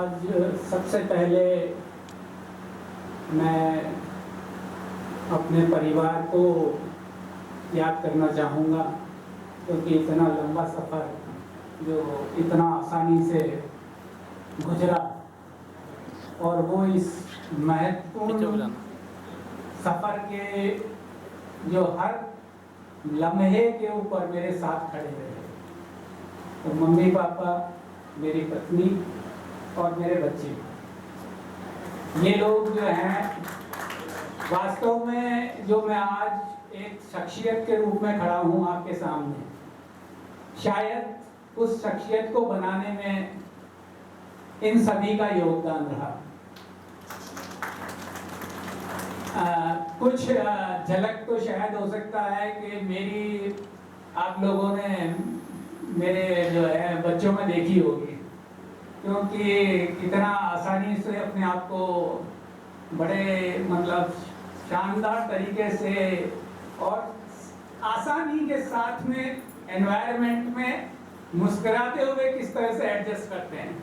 आज सबसे पहले मैं अपने परिवार को याद करना चाहूँगा, क्योंकि इतना लंबा सफ़र जो इतना आसानी से गुजरा और वो इस महत्वपूर्ण सफ़र के जो हर लम्हे के ऊपर मेरे साथ खड़े रहे। तो मम्मी पापा, मेरी पत्नी और मेरे बच्चे, ये लोग जो हैं, वास्तव में जो मैं आज एक शख्सियत के रूप में खड़ा हूँ आपके सामने, शायद उस शख्सियत को बनाने में इन सभी का योगदान रहा। कुछ झलक तो शायद हो सकता है कि मेरी आप लोगों ने मेरे जो है बच्चों में देखी होगी, क्योंकि कितना आसानी से अपने आप को बड़े मतलब शानदार तरीके से और आसानी के साथ में एनवायरनमेंट में मुस्कुराते हुए किस तरह से एडजस्ट करते हैं।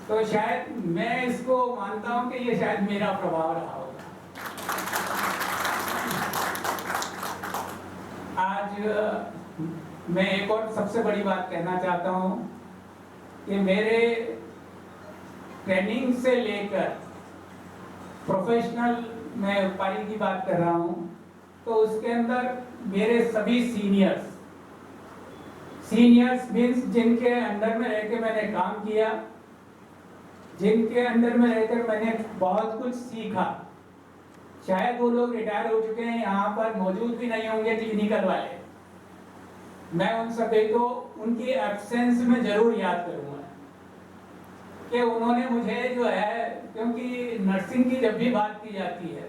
तो शायद मैं इसको मानता हूँ कि ये शायद मेरा प्रभाव रहा होगा। आज मैं एक और सबसे बड़ी बात कहना चाहता हूँ कि मेरे ट्रेनिंग से लेकर प्रोफेशनल मैं उपाधि की बात कर रहा हूँ, तो उसके अंदर मेरे सभी सीनियर्स मीन्स जिनके अंडर में रहकर मैंने काम किया, जिनके अंडर में रहकर मैंने बहुत कुछ सीखा। शायद वो लोग रिटायर हो चुके हैं, यहाँ पर मौजूद भी नहीं होंगे क्लिनिकल वाले। मैं उन सभी को उनकी एब्सेंस में जरूर याद करूँगा कि उन्होंने मुझे जो है, क्योंकि नर्सिंग की जब भी बात की जाती है,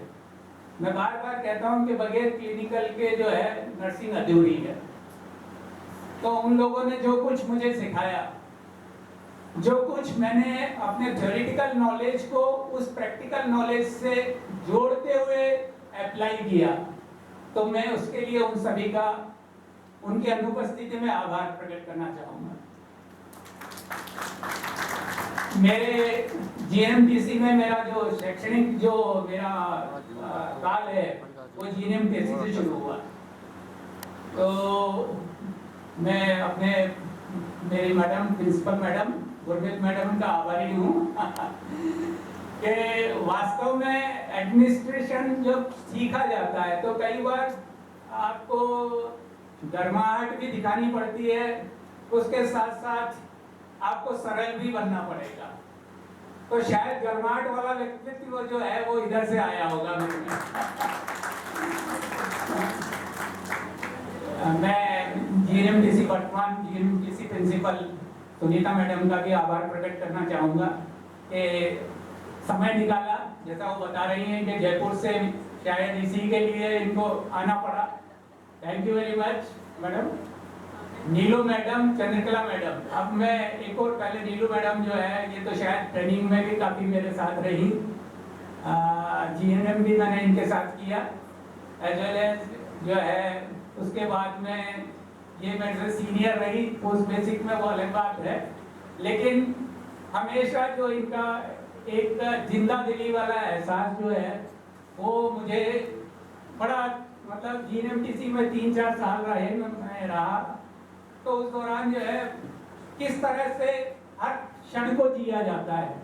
मैं बार बार कहता हूँ कि बगैर क्लिनिकल के जो है नर्सिंग अधूरी है। तो उन लोगों ने जो कुछ मुझे सिखाया, जो कुछ मैंने अपने थ्योरेटिकल नॉलेज को उस प्रैक्टिकल नॉलेज से जोड़ते हुए अप्लाई किया, तो मैं उसके लिए उन सभी का उनकी अनुपस्थिति में आभार प्रकट करना चाहूँगा। मेरे जीएनएमटीसी में मेरा जो शैक्षणिक जो मेरा काल है वो जीएनएमटीसी से शुरू हुआ। तो मैं अपने मेरी madam, principal madam Gurmeet madam का आभारी हूँ कि वास्तव में एडमिनिस्ट्रेशन जब सीखा जाता है तो कई बार आपको गर्माहट भी दिखानी पड़ती है, उसके साथ साथ आपको सरल भी बनना पड़ेगा। तो शायद गर्माहट वाला व्यक्तित्व जो है वो इधर से आया होगा मेरे में। मैं जीएनएमटीसी वर्तमान जीएनएमटीसी प्रिंसिपल सुनीता मैडम का भी आभार प्रकट करना चाहूँगा कि समय निकाला। जैसा वो बता रही हैं कि जयपुर से शायद इसी के लिए इनको आना पड़ा। Thank you very much madam. Neelu madam, Chandrakala madam. अब मैं एक और पहले नीलू मैडम जो है, ये तो शायद ट्रेनिंग में भी काफ़ी मेरे साथ रही, जीएनएम भी मैंने इनके साथ किया, एज वेल एज जो है उसके बाद में ये मेरे से सीनियर रही। पोस्ट बेसिक में वो अलग बात है, लेकिन हमेशा जो इनका एक जिंदा दिली वाला एहसास जो है वो मुझे बड़ा मतलब जीएनएमटीसी में 3-4 साल मैं रहा, तो उस दौरान जो है किस तरह से हर क्षण को जिया जाता है,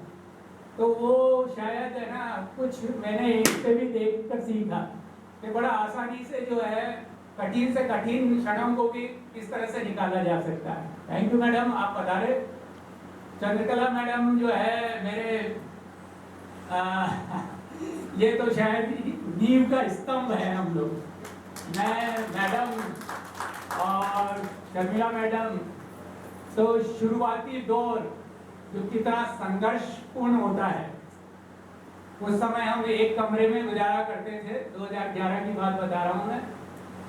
तो वो शायद है ना कुछ मैंने इससे भी देख कर सीखा कि बड़ा आसानी से जो है कठिन से कठिन क्षणों को भी किस तरह से निकाला जा सकता है। थैंक यू मैडम, आप बता रहे। चंद्रकला मैडम जो है मेरे ये तो शायद नींव का स्तंभ है हम लोग। मैं मैडम और शर्मिला मैडम, तो शुरुआती दौर जो कितना संघर्षपूर्ण होता है, उस समय हम एक कमरे में गुजारा करते थे। 2011 की बात बता रहा हूँ मैं।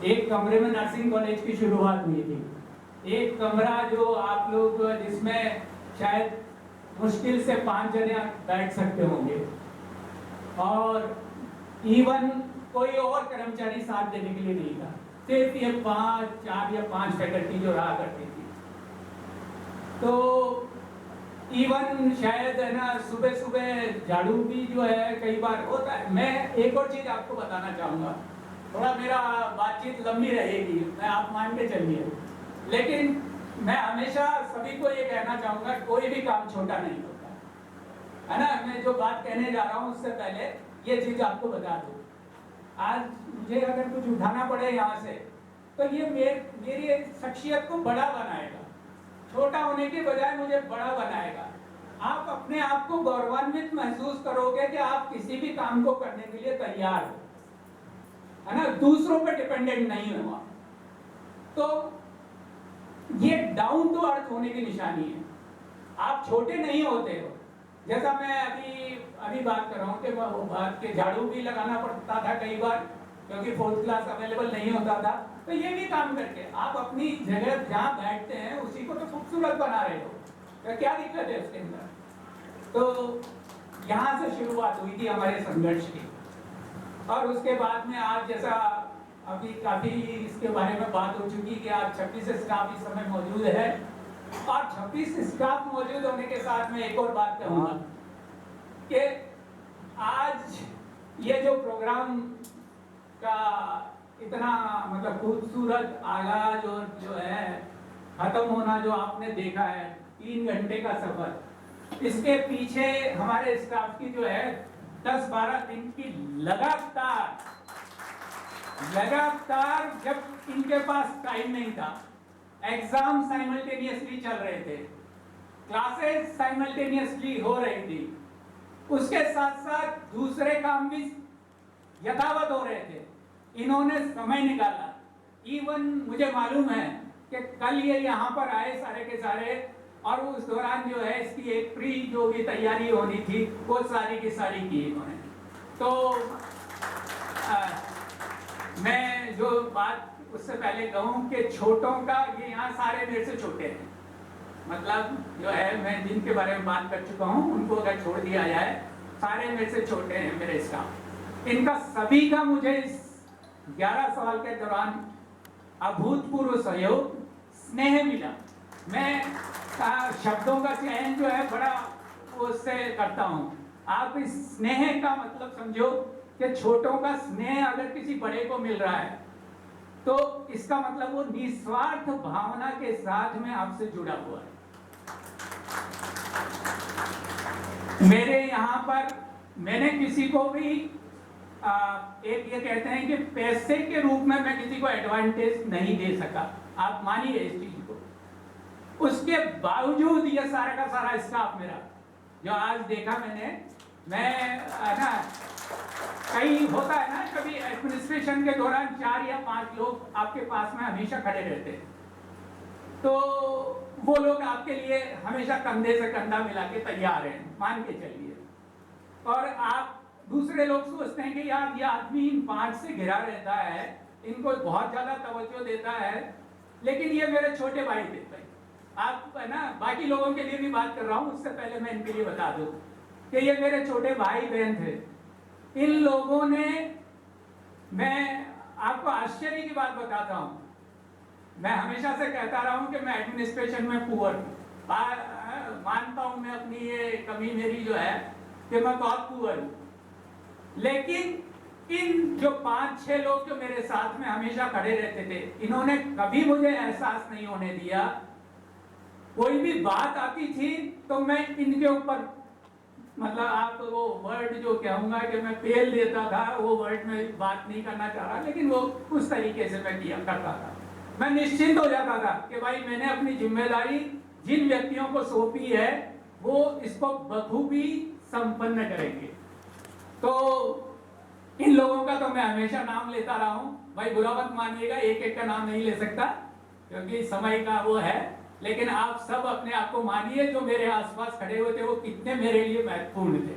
एक कमरे में नर्सिंग कॉलेज की शुरुआत हुई थी। एक कमरा जो आप लोग जिसमें शायद मुश्किल से 5 जने बैठ सकते होंगे, और इवन कोई और कर्मचारी साथ देने के लिए नहीं था, सिर्फ ये 4 या 5 फैकल्टी जो रहा करती थी। तो इवन शायद है ना सुबह सुबह झाड़ू भी जो है कई बार होता है। मैं एक और चीज आपको बताना चाहूँगा, थोड़ा मेरा बातचीत लंबी रहेगी, मैं आप मान के चलिए, लेकिन मैं हमेशा सभी को ये कहना चाहूँगा कोई भी काम छोटा नहीं होता है ना। मैं जो बात कहने जा रहा हूँ उससे पहले ये चीज आपको बता दूँ, आज मुझे अगर कुछ उठाना पड़े यहाँ से तो ये मेरी शख्सियत को बड़ा बनाएगा, छोटा होने के बजाय मुझे बड़ा बनाएगा। आप अपने आप को गौरवान्वित महसूस करोगे कि आप किसी भी काम को करने के लिए तैयार हो, है ना, दूसरों पर डिपेंडेंट नहीं हुआ। तो ये डाउन टू अर्थ होने की निशानी है। आप छोटे नहीं होते हो, जैसा मैं अभी बात कर रहा हूँ कि वो बात के झाड़ू भी लगाना पड़ता था कई बार क्योंकि फोर्थ क्लास अवेलेबल नहीं होता था, तो ये भी काम करके आप अपनी जगह जहाँ बैठते हैं उसी को तो खूबसूरत बना रहे हो, तो क्या दिक्कत है उसके अंदर। तो यहाँ से शुरुआत हुई थी हमारे संघर्ष की, और उसके बाद में आज जैसा अभी काफी इसके बारे में बात हो चुकी कि आज 26 स्टाफ इस समय मौजूद है, और 26 स्टाफ मौजूद होने के साथ में एक और बात कहूँगा कि आज ये जो प्रोग्राम का इतना मतलब खूबसूरत आगाज और जो है खत्म होना जो आपने देखा है 3 घंटे का सफर, इसके पीछे हमारे स्टाफ की जो है 10-12 दिन की लगातार जब इनके पास टाइम नहीं था, एग्जाम साइमल्टेनियसली चल रहे थे, क्लासेस साइमल्टेनियसली हो रही थी, उसके साथ साथ दूसरे काम भी यथावत हो रहे थे, इन्होंने समय निकाला। इवन मुझे मालूम है कि कल ये यहाँ पर आए सारे के सारे, और उस दौरान जो है इसकी एक प्री जो भी तैयारी होनी थी वो सारी की सारी की इन्होंने। तो मैं जो बात उससे पहले कहूँ कि छोटों का, ये यहाँ सारे मेरे से छोटे हैं, मतलब जो है मैं जिनके बारे में बात कर चुका हूँ उनको अगर छोड़ दिया जाए, सारे मेरे से छोटे हैं मेरे स्टाफ। इनका सभी का मुझे इस 11 साल के दौरान अभूतपूर्व सहयोग, स्नेह मिला। मैं शब्दों का चयन जो है बड़ा उससे करता हूँ। आप इस स्नेह का मतलब समझो कि छोटों का स्नेह अगर किसी बड़े को मिल रहा है तो इसका मतलब वो निस्वार्थ भावना के साथ में आपसे जुड़ा हुआ है। मेरे यहाँ पर मैंने किसी को भी एक ये कहते हैं कि पैसे के रूप में मैं किसी को एडवांटेज नहीं दे सका, आप मानिए इस चीज को। उसके बावजूद ये सारा का सारा स्टाफ मेरा जो आज देखा मैं ना, कई होता है ना कभी एडमिनिस्ट्रेशन के दौरान 4 या 5 लोग आपके पास में हमेशा खड़े रहते हैं, तो वो लोग आपके लिए हमेशा कंधे से कंधा मिला के तैयार हैं, मान के चलिए। और आप दूसरे लोग सोचते हैं कि यार ये आदमी इन 5 से घिरा रहता है, इनको बहुत ज्यादा तवज्जो देता है, लेकिन ये मेरे छोटे भाई थे। आप है ना, बाकी लोगों के लिए भी बात कर रहा हूँ, उससे पहले मैं इनके लिए बता दूं कि ये मेरे छोटे भाई बहन थे। इन लोगों ने, मैं आपको आश्चर्य की बात बताता हूँ, मैं हमेशा से कहता रहा हूँ कि मैं एडमिनिस्ट्रेशन में पुअर हूँ, मानता हूँ मैं अपनी ये कमी मेरी जो है कि मैं बहुत पुअर हूँ, लेकिन इन जो 5-6 लोग जो मेरे साथ में हमेशा खड़े रहते थे, इन्होंने कभी मुझे एहसास नहीं होने दिया। कोई भी बात आती थी तो मैं इनके ऊपर, मतलब आप वो वर्ड जो कहूँगा कि मैं पेल देता था, वो वर्ड में बात नहीं करना चाह रहा, लेकिन वो उस तरीके से मैं किया करता था। मैं निश्चिंत हो जाता था कि भाई मैंने अपनी जिम्मेदारी जिन व्यक्तियों को सौंपी है वो इसको बखूबी संपन्न करेंगे। तो इन लोगों का तो मैं हमेशा नाम लेता रहा हूँ, भाई बुरा मत मानिएगा, एक का नाम नहीं ले सकता क्योंकि समय का वो है, लेकिन आप सब अपने आप को मानिए जो मेरे आसपास खड़े हुए थे वो कितने मेरे लिए महत्वपूर्ण थे।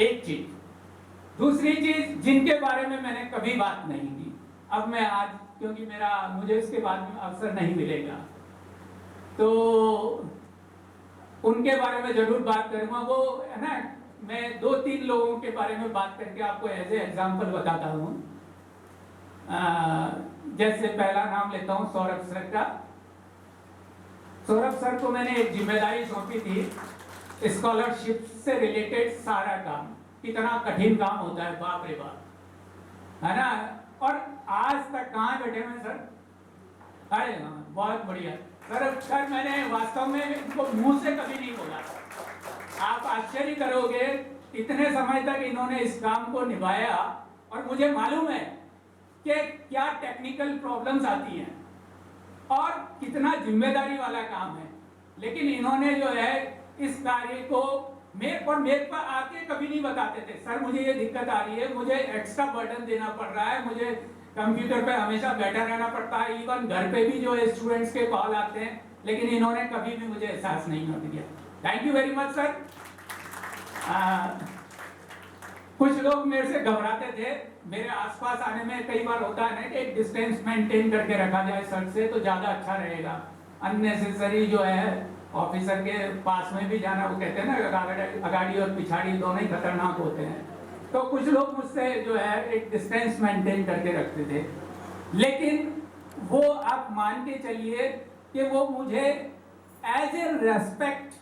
एक चीज, दूसरी चीज जिनके बारे में मैंने कभी बात नहीं की, अब मैं आज क्योंकि मुझे उसके बाद में अवसर नहीं मिलेगा तो उनके बारे में जरूर बात करूंगा। वो है ना, मैं 2-3 लोगों के बारे में बात करके आपको एज ए एग्जाम्पल बताता हूँ। जैसे पहला नाम लेता हूँ सौरभ सर का। सौरभ सर को मैंने एक जिम्मेदारी सौंपी थी स्कॉलरशिप से रिलेटेड सारा काम, कितना कठिन काम होता है, बाप रे बाप, है ना। और आज तक कहाँ बैठे हैं सर? अरे हाँ, बहुत बढ़िया सर मैंने वास्तव में इनको मुंह से कभी नहीं बोला। आप आश्चर्य करोगे, इतने समय तक इन्होंने इस काम को निभाया, और मुझे मालूम है कि क्या टेक्निकल प्रॉब्लम्स आती हैं और कितना जिम्मेदारी वाला काम है, लेकिन इन्होंने जो है इस कार्य को मेरे पर आके कभी नहीं बताते थे, सर मुझे ये दिक्कत आ रही है, मुझे एक्स्ट्रा बर्डन देना पड़ रहा है, मुझे कंप्यूटर पे हमेशा बैठा रहना पड़ता है, इवन घर पे भी जो स्टूडेंट्स के कॉल आते हैं, लेकिन इन्होंने कभी भी मुझे एहसास नहीं होने दिया। Thank you very much sir. कुछ लोग मेरे से घबराते थे, मेरे आसपास आने में कई बार होता है ना कि एक डिस्टेंस मेंटेन करके रखा जाए सर से तो ज़्यादा अच्छा रहेगा, अननेसेसरी जो है ऑफिसर के पास में भी जाना, वो कहते हैं ना अगाड़ी और पिछाड़ी दोनों ही खतरनाक होते हैं, तो कुछ लोग मुझसे जो है एक डिस्टेंस मेंटेन करके रखते थे, लेकिन वो आप मान के चलिए कि वो मुझे एज ए रेस्पेक्ट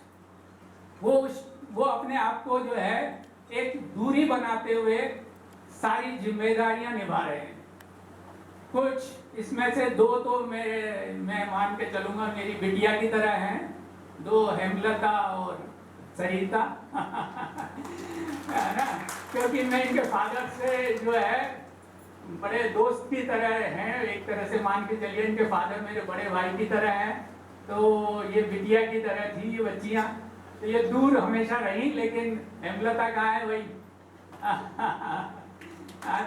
वो अपने आप को जो है एक दूरी बनाते हुए सारी जिम्मेदारियां निभा रहे हैं। कुछ इसमें से दो तो मैं मान के चलूंगा मेरी बिटिया की तरह हैं, दो हेमलता और सरिता है ना, क्योंकि मैं इनके फादर से जो है बड़े दोस्त की तरह हैं, एक तरह से मान के चलिए इनके फादर मेरे बड़े भाई की तरह हैं, तो ये बिटिया की तरह थी ये बच्चियां, तो ये दूर हमेशा रही, लेकिन हेमलता कहाँ है भाई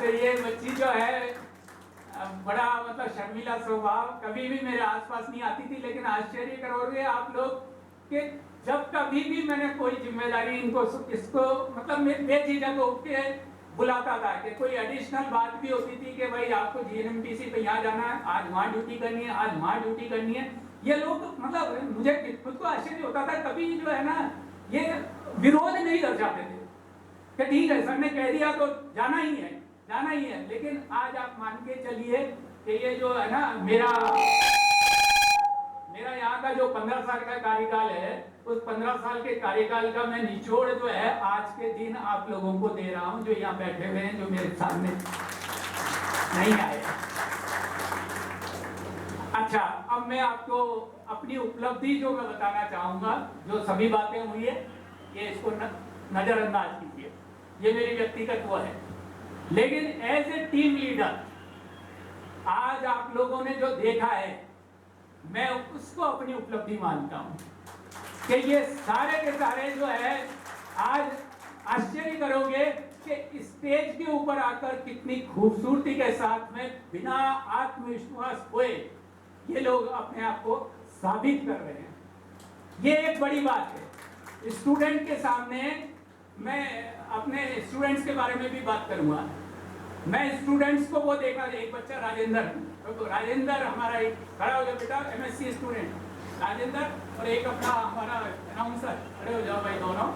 तो ये बच्ची जो है बड़ा मतलब शर्मीला स्वभाव, कभी भी मेरे आसपास नहीं आती थी, लेकिन आश्चर्य करोगे आप लोग कि जब कभी भी मैंने कोई जिम्मेदारी इसको मतलब बेझिझक होके बुलाता था कि कोई एडिशनल बात भी होती थी कि भाई आपको जीएनएमटीसी पे यहाँ जाना है, आज वहाँ ड्यूटी करनी है, आज वहाँ ड्यूटी करनी है, ये लोग मतलब मुझे खुद को आश्चर्य होता था, कभी जो है ना ये विरोध नहीं दर्शाते थे कि ठीक है सर ने कह दिया तो जाना ही है, जाना ही है। लेकिन आज आप मान के चलिए कि ये जो है ना मेरा यहाँ का जो 15 साल का कार्यकाल है, उस 15 साल के कार्यकाल का मैं निचोड़ जो है आज के दिन आप लोगों को दे रहा हूं, जो यहाँ बैठे हुए हैं, जो मेरे सामने नहीं आए। अच्छा, अब मैं आपको अपनी उपलब्धि जो मैं बताना चाहूंगा, जो सभी बातें हुई है ये इसको नजरअंदाज कीजिए, ये मेरी व्यक्तिगत वो है, लेकिन एज ए टीम लीडर आज आप लोगों ने जो देखा है मैं उसको अपनी उपलब्धि मानता हूं कि ये सारे के सारे जो है आज आश्चर्य करोगे कि स्टेज के ऊपर आकर कितनी खूबसूरती के साथ में बिना आत्मविश्वास हुए ये लोग अपने आप को साबित कर रहे हैं, ये एक बड़ी बात है। स्टूडेंट के सामने मैं अपने स्टूडेंट्स के बारे में भी बात करूंगा। मैं स्टूडेंट्स को वो देखा, एक बच्चा राजेंद्र हमारा एक खड़ा हो जाओ बेटा, एमएससी स्टूडेंट राजेंद्र, और एक अपना हमारा अनाउंसर, खड़े हो जाओ भाई दोनों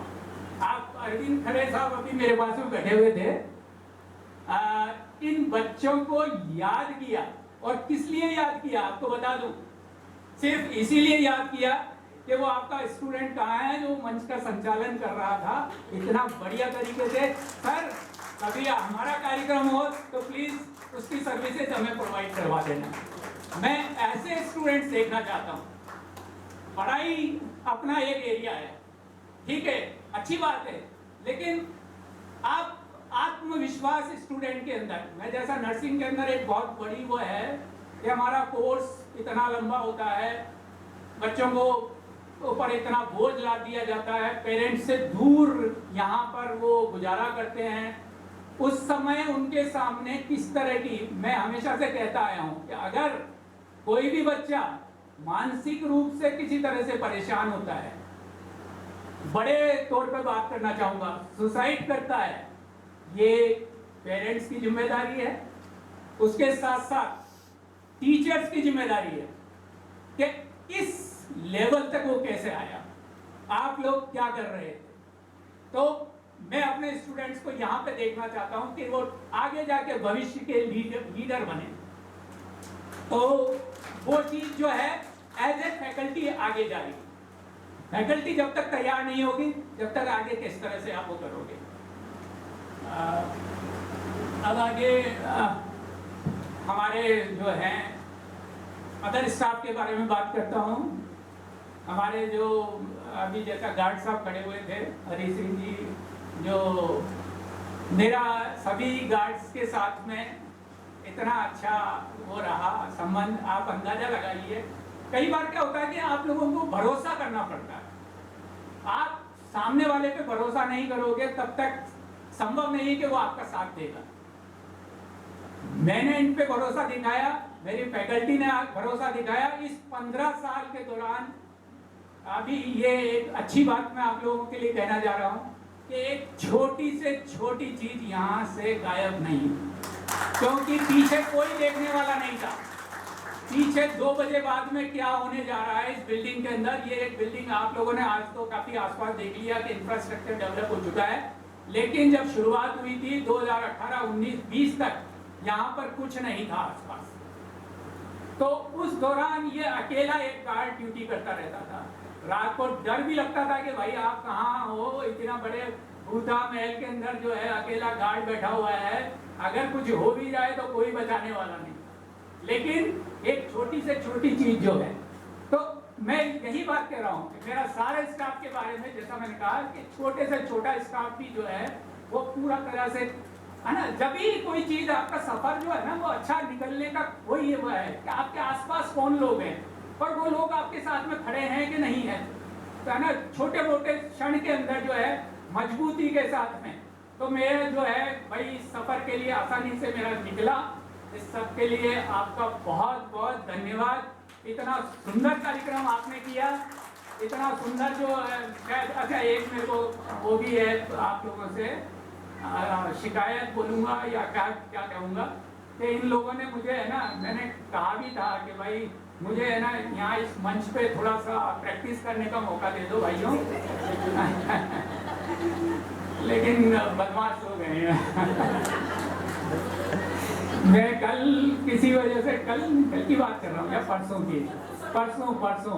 आप। अरविंद खड़े साहब अभी मेरे पास में बैठे हुए थे। इन बच्चों को याद किया, और किस लिए याद किया आपको बता दूं, सिर्फ इसीलिए याद किया कि वो आपका स्टूडेंट कहाँ है जो मंच का संचालन कर रहा था इतना बढ़िया तरीके से। सर कभी हमारा कार्यक्रम हो तो प्लीज उसकी सर्विसेज हमें प्रोवाइड करवा देना। मैं ऐसे स्टूडेंट्स देखना चाहता हूँ। पढ़ाई अपना एक एरिया है, ठीक है, अच्छी बात है, लेकिन आप आत्मविश्वास स्टूडेंट के अंदर, मैं जैसा नर्सिंग के अंदर एक बहुत बड़ी वो है कि हमारा कोर्स इतना लंबा होता है, बच्चों को ऊपर इतना बोझ ला दिया जाता है, पेरेंट्स से दूर यहाँ पर वो गुजारा करते हैं, उस समय उनके सामने किस तरह की, मैं हमेशा से कहता आया हूँ कि अगर कोई भी बच्चा मानसिक रूप से किसी तरह से परेशान होता है, बड़े तौर पर बात करना चाहूँगा, सुसाइड करता है, ये पेरेंट्स की जिम्मेदारी है, उसके साथ साथ टीचर्स की जिम्मेदारी है कि इस लेवल तक वो कैसे आया, आप लोग क्या कर रहे थे। तो मैं अपने स्टूडेंट्स को यहाँ पे देखना चाहता हूँ कि वो आगे जाके भविष्य के लीडर बने, तो वो चीज जो है एज ए फैकल्टी आगे जाएगी। फैकल्टी जब तक तैयार नहीं होगी, जब तक आगे किस तरह से आप वो करोगे। अब आगे हमारे जो हैं अदर स्टाफ के बारे में बात करता हूँ। हमारे जो अभी जैसा गार्ड साहब खड़े हुए थे, हरी सिंह जी, जो मेरा सभी गार्ड्स के साथ में इतना अच्छा वो रहा संबंध, आप अंदाजा लगाइए। कई बार क्या होता है कि आप लोगों को भरोसा करना पड़ता है। आप सामने वाले पे भरोसा नहीं करोगे तब तक संभव नहीं कि वो आपका साथ देगा। मैंने इन पे भरोसा दिखाया, मेरी फैकल्टी ने भरोसा दिखाया। इस 15 साल के दौरान अभी ये एक अच्छी बात मैं आप लोगों के लिए कहना जा रहा हूँ कि एक छोटी से छोटी चीज यहाँ से गायब नहीं, क्योंकि पीछे कोई देखने वाला नहीं था। पीछे 2 बजे बाद में क्या होने जा रहा है इस बिल्डिंग के अंदर। ये एक बिल्डिंग आप लोगों ने आज तो काफी आसपास देख लिया कि इंफ्रास्ट्रक्चर डेवलप हो चुका है, लेकिन जब शुरुआत हुई थी 2018, 19, 20 तक यहाँ पर कुछ नहीं था आसपास। तो उस दौरान ये अकेला एक गार्ड ड्यूटी करता रहता था। रात को डर भी लगता था कि भाई आप कहाँ हो, इतना बड़े भूता महल के अंदर जो है अकेला गार्ड बैठा हुआ है, अगर कुछ हो भी जाए तो कोई बचाने वाला नहीं। लेकिन एक छोटी से छोटी चीज जो है, तो मैं यही बात कह रहा हूँ कि मेरा सारे स्टाफ के बारे में, जैसा मैंने कहा कि छोटे से छोटा स्टाफ भी जो है वो पूरा तरह से है ना, जब भी कोई चीज आपका सफर जो है ना वो अच्छा निकलने का वही वो है कि आपके आसपास कौन लोग हैं और वो लोग आपके साथ में खड़े हैं कि नहीं है, तो है ना, छोटे मोटे क्षण के अंदर जो है मजबूती के साथ में। तो मेरा जो है भाई सफर के लिए आसानी से मेरा निकला। इस सब के लिए आपका बहुत बहुत धन्यवाद। इतना सुंदर कार्यक्रम आपने किया, इतना सुंदर जो शायद अच्छा एक मेरे को वो भी है आप लोगों से शिकायत बोलूँगा या क्या क्या कहूँगा कि इन लोगों ने मुझे है ना, मैंने कहा भी था कि भाई मुझे है ना यहाँ इस मंच पे थोड़ा सा प्रैक्टिस करने का मौका दे दो भाइयों लेकिन बदमाश हो गए हैं मैं कल किसी वजह से कल की बात कर रहा हूँ या परसों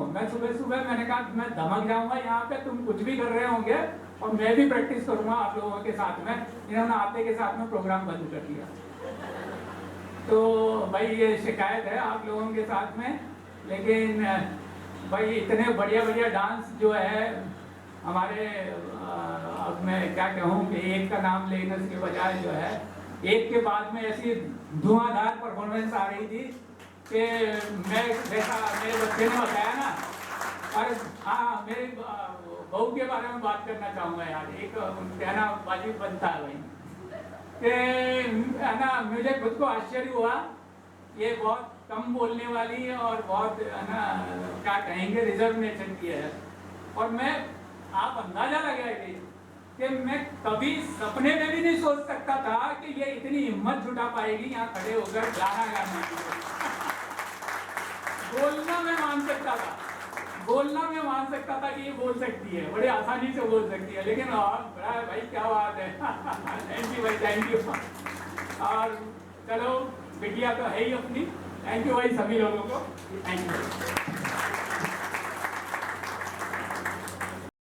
मैं सुबह मैंने कहा मैं धमक जाऊंगा यहाँ पे, तुम कुछ भी कर रहे होंगे और मैं भी प्रैक्टिस करूंगा आप लोगों के साथ में। इन्होंने आते के साथ में प्रोग्राम बंद कर दिया। तो भाई ये शिकायत है आप लोगों के साथ में, लेकिन भाई इतने बढ़िया बढ़िया डांस जो है हमारे, अब मैं क्या कहूँ कि एक का नाम लेने के बजाय जो है एक के बाद में ऐसी धुआंधार परफॉर्मेंस आ रही थी कि मैं जैसा मेरे बच्चे ने बताया ना, और हाँ मेरे बहू के बारे में बात करना चाहूँगा यार। एक कहना वाजिब बनता है भाई कि है ना, मुझे खुद को आश्चर्य हुआ, ये बहुत कम बोलने वाली है और बहुत है ना क्या कहेंगे रिजर्व नेचर की है, और मैं आप अंदाजा लगाएंगे कि मैं कभी सपने में भी नहीं सोच सकता था कि ये इतनी हिम्मत जुटा पाएगी यहाँ खड़े होकर गाना गाने की। बोलना मैं मान सकता था कि ये बोल सकती है, बड़े आसानी से बोल सकती है, लेकिन आप बड़ा भाई क्या बात है थैंक यू भाई, थैंक यू। और चलो बिटिया तो है ही अपनी, थैंक यू भाई सभी लोगों को, थैंक यू।